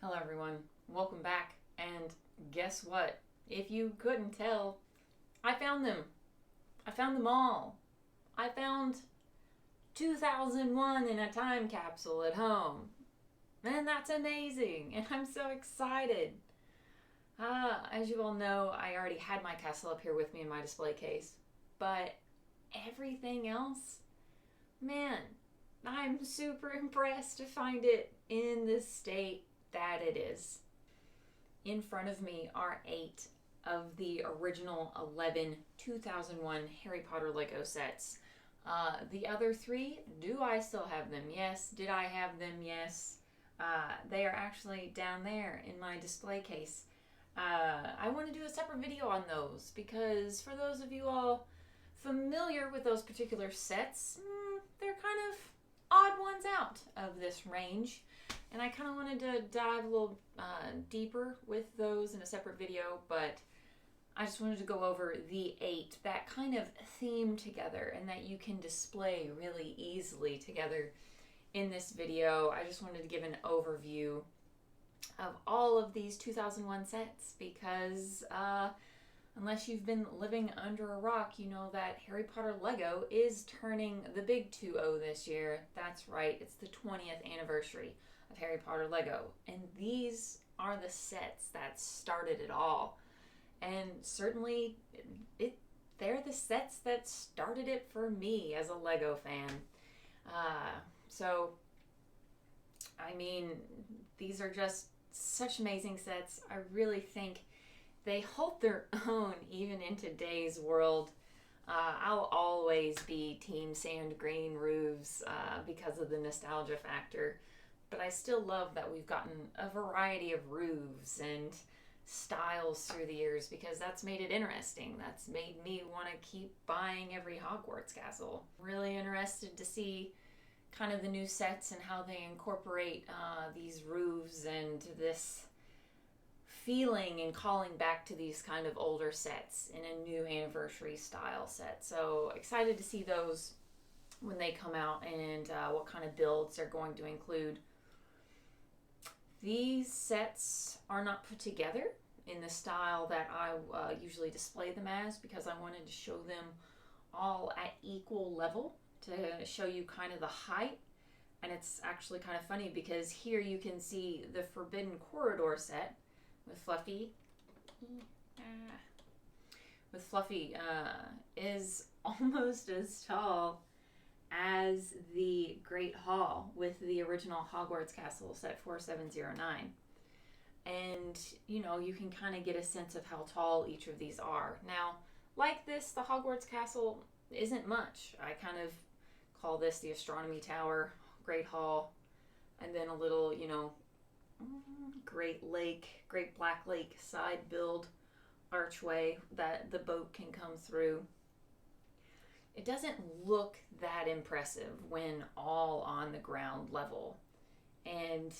Hello everyone, welcome back, and guess what? If you couldn't tell, I found them. I found them all. I found 2001 in a time capsule at home. And that's amazing, and I'm so excited. As you all know, I already had my castle up here with me in my display case, but everything else, man, I'm super impressed to find it in the state that it is. In front of me are 8 of the original 11 2001 Harry Potter Lego sets. The other 3, do I still have them? Yes. Did I have them? Yes. They are actually down there in my display case. I want to do a separate video on those because for those of you all familiar with those particular sets, they're kind of odd ones out of this range. And I kind of wanted to dive a little deeper with those in a separate video, but I just wanted to go over the 8 that kind of theme together and that you can display really easily together in this video. I just wanted to give an overview of all of these 2001 sets because unless you've been living under a rock, you know that Harry Potter Lego is turning the big 2-0 this year. That's right, it's the 20th anniversary of Harry Potter Lego. And these are the sets that started it all. And certainly, they're the sets that started it for me as a Lego fan. So, I mean, these are just such amazing sets. I really think they hold their own even in today's world. I'll always be team sand green roofs because of the nostalgia factor. But I still love that we've gotten a variety of roofs and styles through the years because that's made it interesting. That's made me want to keep buying every Hogwarts castle. Really interested to see kind of the new sets and how they incorporate these roofs and this feeling and calling back to these kind of older sets in a new anniversary style set. So excited to see those when they come out and what kind of builds they're going to include. These sets are not put together in the style that I usually display them as because I wanted to show them all at equal level to show you kind of the height. And it's actually kind of funny because here you can see the Forbidden Corridor set with Fluffy. Is almost as tall as the Great Hall with the original Hogwarts Castle set 4709. And, you know, you can kind of get a sense of how tall each of these are. Now, like this, the Hogwarts Castle isn't much. I kind of call this the Astronomy Tower, Great Hall, and then a little, Great Black Lake side build archway that the boat can come through. It doesn't look that impressive when all on the ground level. And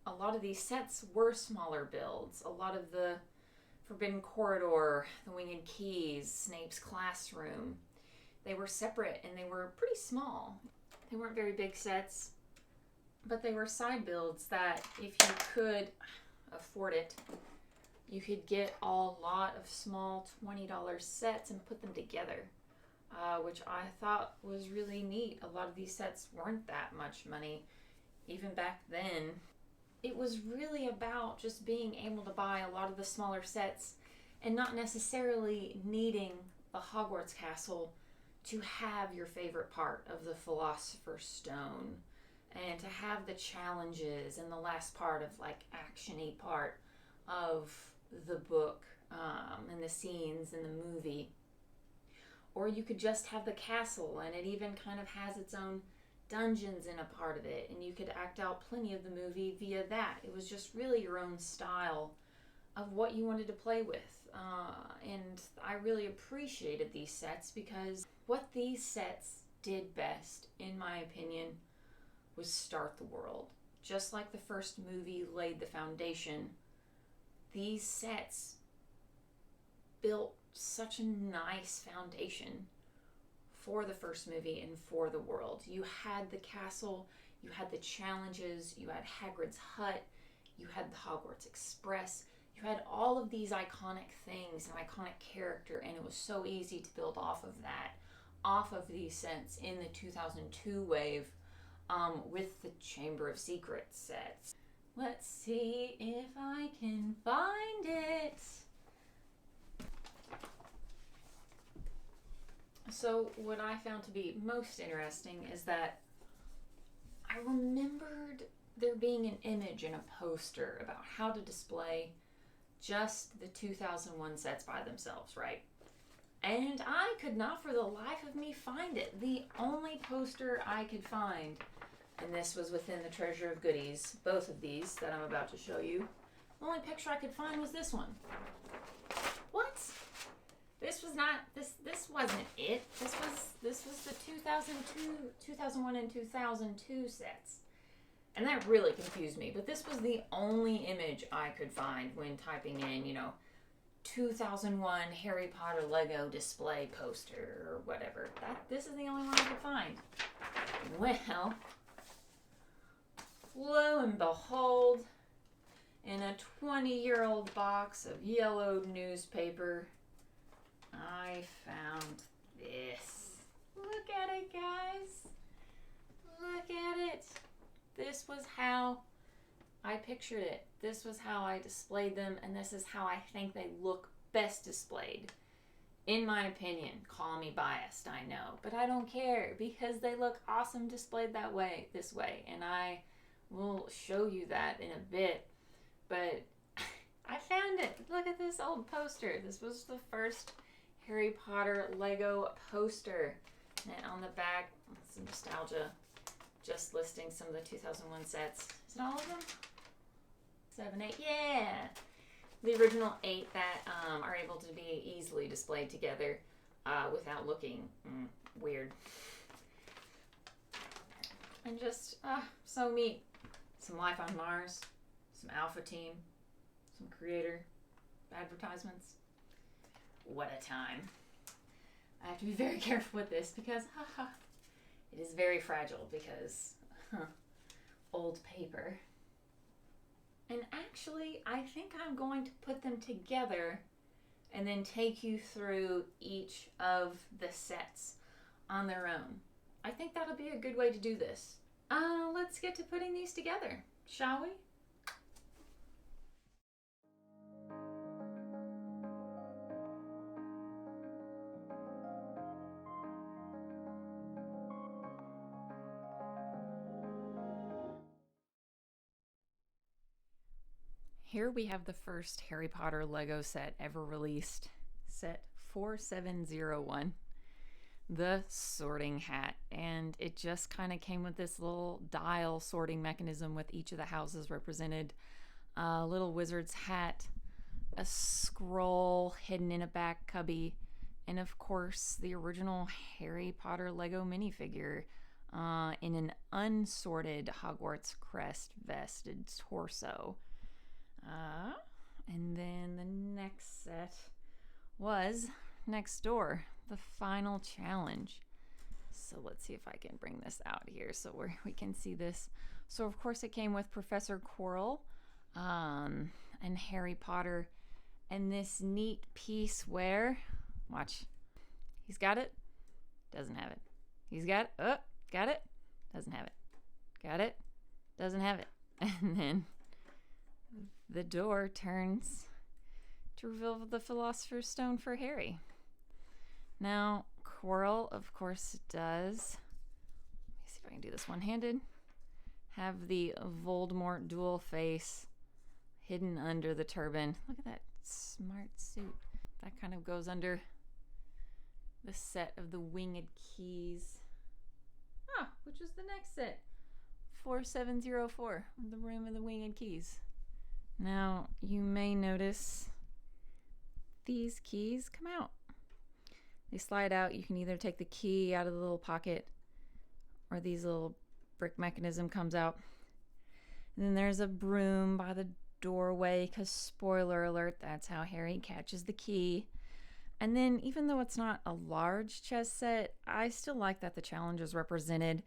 a lot of these sets were smaller builds. A lot of the Forbidden Corridor, the Winged Keys, Snape's classroom, they were separate and they were pretty small. They weren't very big sets, but they were side builds that if you could afford it, you could get a lot of small $20 sets and put them together. Which I thought was really neat. A lot of these sets weren't that much money, even back then. It was really about just being able to buy a lot of the smaller sets and not necessarily needing the Hogwarts Castle to have your favorite part of the Philosopher's Stone and to have the challenges and the last part of action-y part of the book and the scenes in the movie. Or you could just have the castle and it even kind of has its own dungeons in a part of it and you could act out plenty of the movie via that. It was just really your own style of what you wanted to play with. And I really appreciated these sets because what these sets did best, in my opinion, was start the world. Just like the first movie laid the foundation, these sets built such a nice foundation for the first movie and for the world. You had the castle, you had the challenges, you had Hagrid's hut, You had the Hogwarts Express. You had all of these iconic things, an iconic character, and it was so easy to build off of that, off of these sets in the 2002 wave with the Chamber of Secrets sets. Let's see if I can find it. So what I found to be most interesting is that I remembered there being an image in a poster about how to display just the 2001 sets by themselves, right? And I could not for the life of me find it. The only poster I could find, and this was within the Treasure of Goodies, both of these that I'm about to show you, the only picture I could find was this one. What? This was not, this wasn't it. This was the 2001 and 2002 sets. And that really confused me. But this was the only image I could find when typing in, 2001 Harry Potter Lego display poster or whatever. This is the only one I could find. Well, lo and behold, in a 20-year-old box of yellowed newspaper, I found this. Look at it, guys. Look at it. This was how I pictured it. This was how I displayed them, and this is how I think they look best displayed. In my opinion, call me biased, I know, but I don't care because they look awesome displayed this way, and I will show you that in a bit. But I found it. Look at this old poster. This was the first Harry Potter Lego poster. And on the back, some nostalgia, just listing some of the 2001 sets. Is it all of them? 7, 8, yeah! The original 8 that are able to be easily displayed together without looking weird. And just, so neat. Some Life on Mars, some Alpha Team, some Creator advertisements. What a time. I have to be very careful with this because it is very fragile because old paper. And actually, I think I'm going to put them together and then take you through each of the sets on their own. I think that'll be a good way to do this. Let's get to putting these together, shall we? Here we have the first Harry Potter Lego set ever released, set 4701, the sorting hat. And it just kind of came with this little dial sorting mechanism with each of the houses represented. A little wizard's hat, a scroll hidden in a back cubby, and of course the original Harry Potter Lego minifigure in an unsorted Hogwarts crest vested torso. And then the next set was Next Door, the final challenge. So let's see if I can bring this out here so we can see this. So of course it came with Professor Quirrell and Harry Potter, and this neat piece where, watch, he's got it, doesn't have it. He's got it, got it, doesn't have it. Got it, doesn't have it. And then the door turns to reveal the Philosopher's Stone for Harry. Now, Quirrell, of course, does, let me see if I can do this one-handed, have the Voldemort dual face hidden under the turban. Look at that smart suit. That kind of goes under the set of the Winged Keys. Which is the next set. 4704, the Room of the Winged Keys. Now, you may notice these keys come out. They slide out. You can either take the key out of the little pocket or these little brick mechanism comes out. And then there's a broom by the doorway because, spoiler alert, that's how Harry catches the key. And then even though it's not a large chess set, I still like that the challenge is represented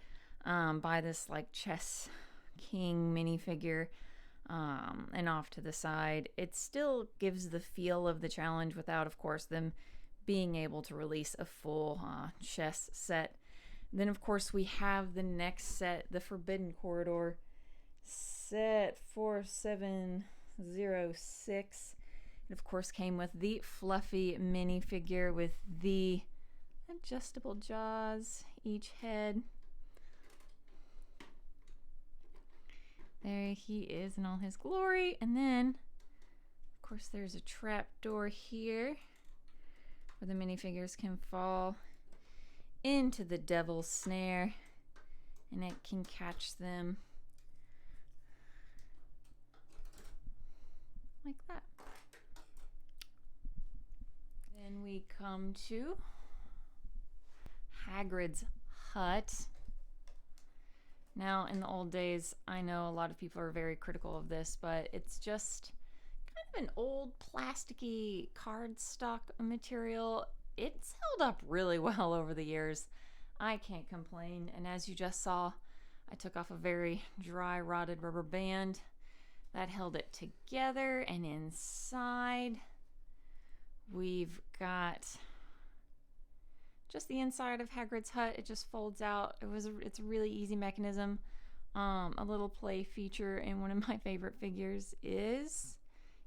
by this like chess king minifigure. and off to the side. It still gives the feel of the challenge without, of course, them being able to release a full chess set. Then, of course, we have the next set, the Forbidden Corridor, set 4706. It, of course, came with the fluffy minifigure with the adjustable jaws, each head. There he is in all his glory. And then, of course, there's a trap door here where the minifigures can fall into the devil's snare and it can catch them like that. Then we come to Hagrid's hut. Now, in the old days, I know a lot of people are very critical of this, but it's just kind of an old plasticky cardstock material. It's held up really well over the years. I can't complain. And as you just saw, I took off a very dry, rotted rubber band that held it together. And inside, we've got just the inside of Hagrid's hut. It just folds out. It's a really easy mechanism. A little play feature, and one of my favorite figures is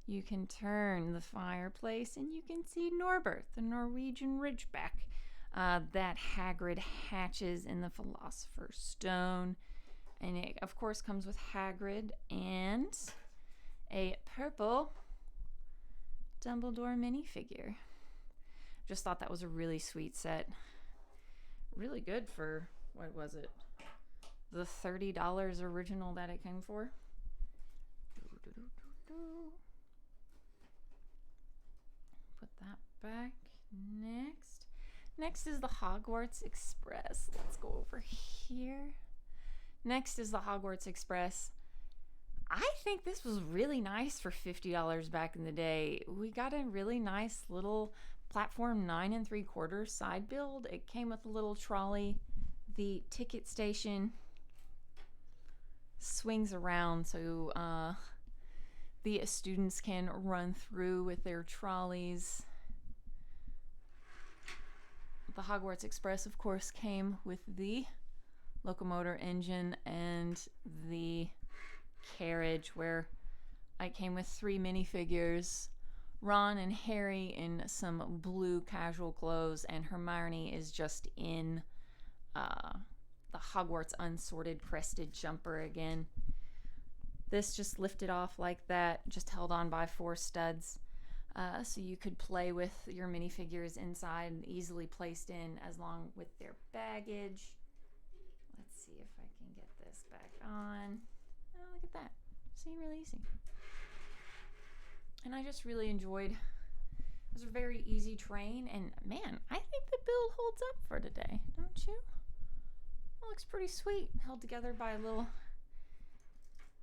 you can turn the fireplace and you can see Norbert, the Norwegian Ridgeback, that Hagrid hatches in the Philosopher's Stone. And it, of course, comes with Hagrid and a purple Dumbledore minifigure. Just thought that was a really sweet set. Really good for, what was it? The $30 original that it came for. Put that back. Next is the Hogwarts Express. Let's go over here. Next is the Hogwarts Express. I think this was really nice for $50 back in the day. We got a really nice little platform 9 3/4 side build. It came with a little trolley. The ticket station swings around so the students can run through with their trolleys. The Hogwarts Express, of course, came with the locomotor engine and the carriage, where I came with 3 minifigures. Ron and Harry in some blue casual clothes, and Hermione is just in the Hogwarts unsorted crested jumper again. This just lifted off like that, just held on by 4 studs. So you could play with your minifigures inside and easily placed in as long with their baggage. Let's see if I can get this back on. Oh, look at that. See, really easy. And I just really enjoyed, it was a very easy train, and man, I think the build holds up for today, don't you? It looks pretty sweet, held together by a little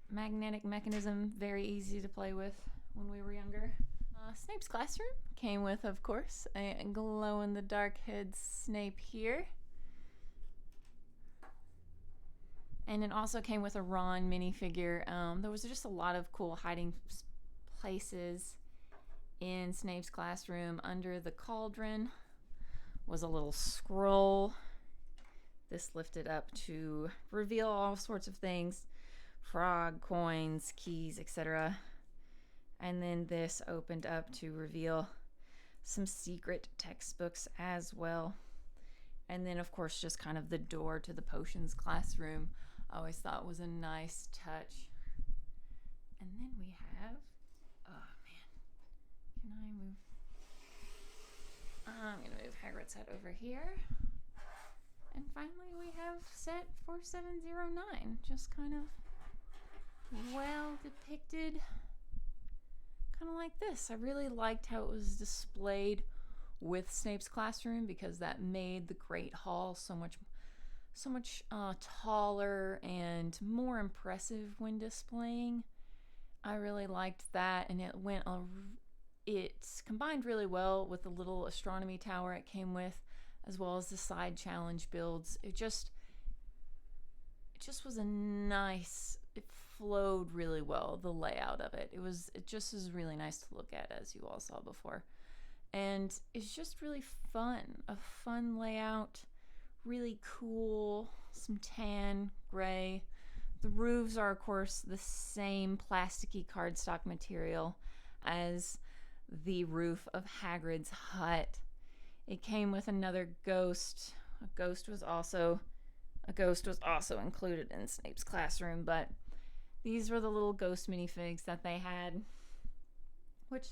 magnetic mechanism, very easy to play with when we were younger. Snape's classroom came with, of course, a glow-in-the-dark head Snape here. And it also came with a Ron minifigure. There was just a lot of cool hiding places in Snape's classroom. Under the cauldron was a little scroll. This lifted up to reveal all sorts of things. Frog, coins, keys, etc. And then this opened up to reveal some secret textbooks as well. And then, of course, just kind of the door to the potions classroom. I always thought was a nice touch. And then we have, oh man, can I move? I'm gonna move Hagrid's head over here. And finally we have set 4709, just kind of well depicted, kind of like this. I really liked how it was displayed with Snape's classroom, because that made the Great Hall so much taller and more impressive when displaying. I really liked that, and it's combined really well with the little astronomy tower it came with, as well as the side challenge builds. It just was a nice it flowed really well, the layout of it. It just is really nice to look at, as you all saw before. And it's just really fun. A fun layout, really cool, some tan, gray. The roofs are, of course, the same plasticky cardstock material as the roof of Hagrid's hut. It came with another ghost. A ghost was also included in Snape's classroom, but these were the little ghost minifigs that they had, which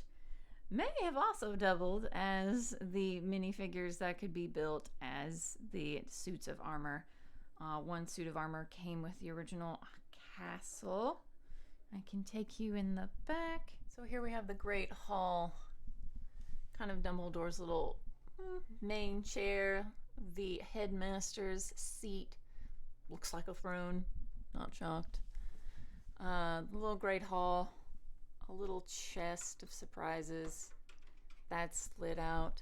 may have also doubled as the minifigures that could be built as the suits of armor. One suit of armor came with the original castle. I can take you in the back. So here we have the Great Hall, kind of Dumbledore's little main chair, the headmaster's seat. Looks like a throne, not shocked. The little Great Hall, a little chest of surprises that's lit out.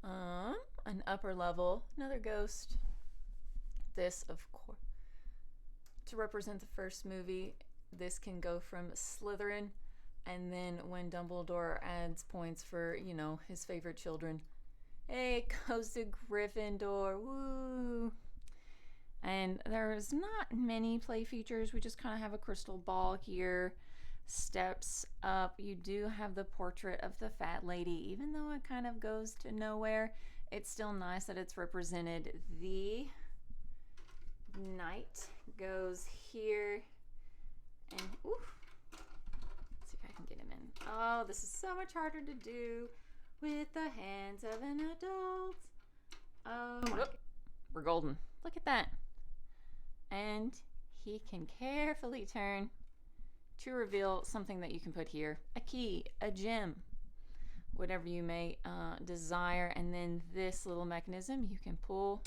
An upper level, another ghost. This, of course, to represent the first movie, this can go from Slytherin, and then when Dumbledore adds points for, his favorite children, hey, it goes to Gryffindor, woo! And there's not many play features. We just kind of have a crystal ball here. Steps up, you do have the portrait of the fat lady. Even though it kind of goes to nowhere, it's still nice that it's represented. The knight goes here, and let's see if I can get him in. Oh, this is so much harder to do with the hands of an adult. Oh my God. We're golden. Look at that. And he can carefully turn to reveal something that you can put here. A key, a gem, whatever you may desire. And then this little mechanism you can pull,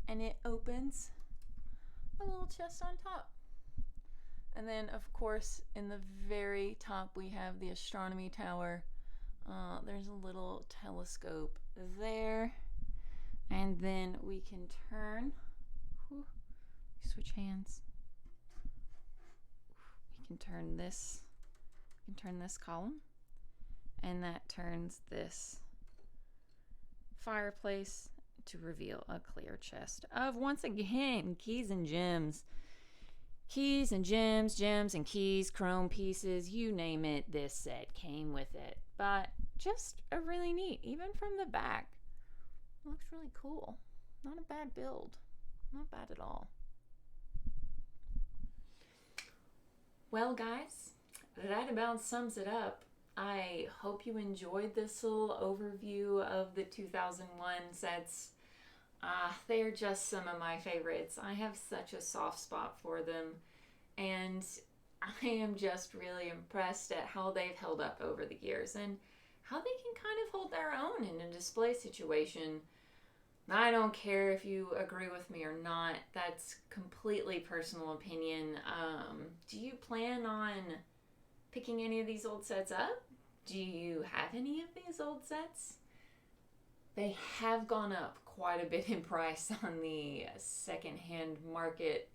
and it opens a little chest on top. And then, of course, in the very top, we have the astronomy tower. There's a little telescope there. And then we can turn. Switch hands. We can turn this. We can turn this column. And that turns this fireplace to reveal a clear chest of, once again, keys and gems. Keys and gems, gems and keys, chrome pieces, you name it, this set came with it. But just a really neat, even from the back. Looks really cool. Not a bad build. Not bad at all. Well, guys, that about sums it up. I hope you enjoyed this little overview of the 2001 sets. They're just some of my favorites. I have such a soft spot for them, and I am just really impressed at how they've held up over the years and how they can kind of hold their own in a display situation. I don't care if you agree with me or not. That's completely personal opinion. Do you plan on picking any of these old sets up? Do you have any of these old sets? They have gone up quite a bit in price on the secondhand market,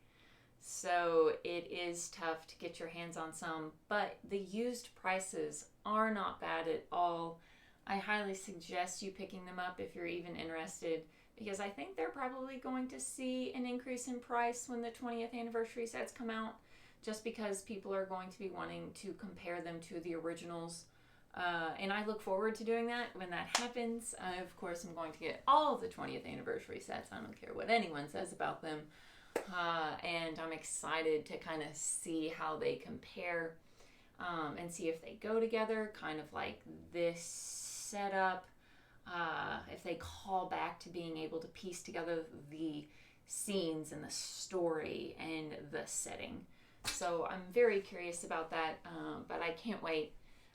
so it is tough to get your hands on some, but the used prices are not bad at all. I highly suggest you picking them up if you're even interested, because I think they're probably going to see an increase in price when the 20th anniversary sets come out, just because people are going to be wanting to compare them to the originals. And I look forward to doing that when that happens. Of course, I'm going to get all of the 20th anniversary sets. I don't care what anyone says about them. And I'm excited to kind of see how they compare and see if they go together, kind of like this setup. If they call back to being able to piece together the scenes and the story and the setting. So I'm very curious about that, but I can't wait.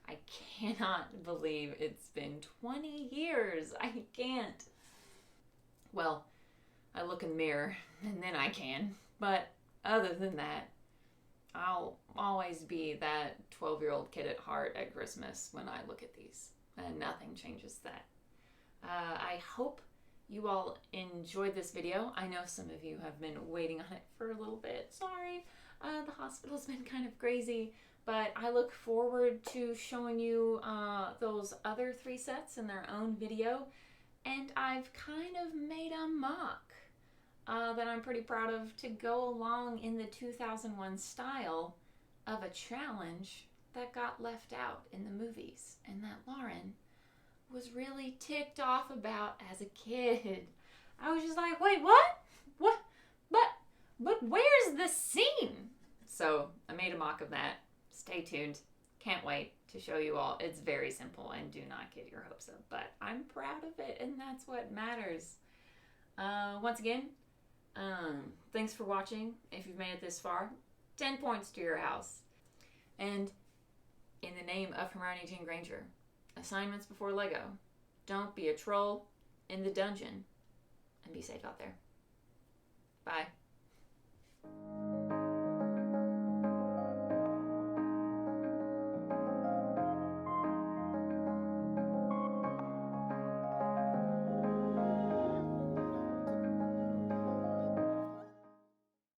I cannot believe it's been 20 years. I can't. Well, I look in the mirror and then I can. But other than that, I'll always be that 12-year-old kid at heart at Christmas when I look at these. And nothing changes that. I hope you all enjoyed this video. I know some of you have been waiting on it for a little bit. Sorry. The hospital's been kind of crazy, but I look forward to showing you those other 3 sets in their own video. And I've kind of made a mock that I'm pretty proud of to go along in the 2001 style of a challenge that got left out in the movies and that Lauren was really ticked off about as a kid. I was just like, wait, what? What? But where's the scene? So I made a mock of that. Stay tuned. Can't wait to show you all. It's very simple and do not get your hopes up, but I'm proud of it and that's what matters. Once again, thanks for watching. If you've made it this far, 10 points to your house. And in the name of Hermione Jane Granger, assignments before Lego. Don't be a troll in the dungeon and be safe out there. Bye.